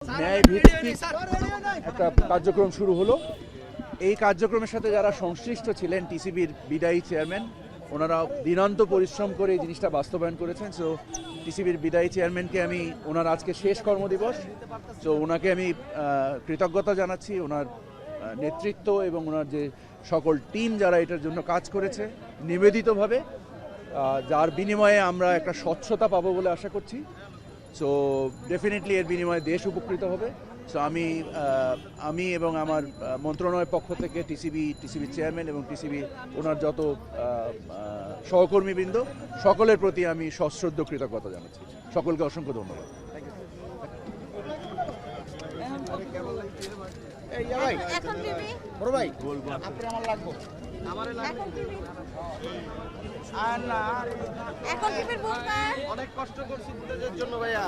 ন্যায় ভিত্তিক একটা কার্যক্রম শুরু হলো। এই কার্যক্রমের সাথে যারা সংশ্লিষ্ট ছিলেন, টিসিবির বিদায়ী চেয়ারম্যান, ওনারা দিনান্ত পরিশ্রম করে এই জিনিসটা বাস্তবায়ন করেছেন। সো টিসিবির বিদায়ী চেয়ারম্যানকে আমি, ওনার আজকে শেষ কর্মদিবস, তো ওনাকে আমি কৃতজ্ঞতা জানাচ্ছি। ওনার নেতৃত্ব এবং ওনার যে সকল টিম যারা এটার জন্য কাজ করেছে নিবেদিতভাবে, যার বিনিময়ে আমরা একটা স্বচ্ছতা পাবো বলে আশা করছি। সো ডেফিনেটলি এর বিনিময়ে দেশ উপকৃত হবে। সো আমি এবং আমার মন্ত্রণালয়ের পক্ষ থেকে টিসিবি চেয়ারম্যান এবং টিসিবি ওনার যত সহকর্মীবৃন্দ সকলের প্রতি আমি সশ্রদ্ধ কৃতজ্ঞতা জানাচ্ছি। সকলকে অসংখ্য ধন্যবাদ। অনেক কষ্ট করছি জন্য ভাইয়া।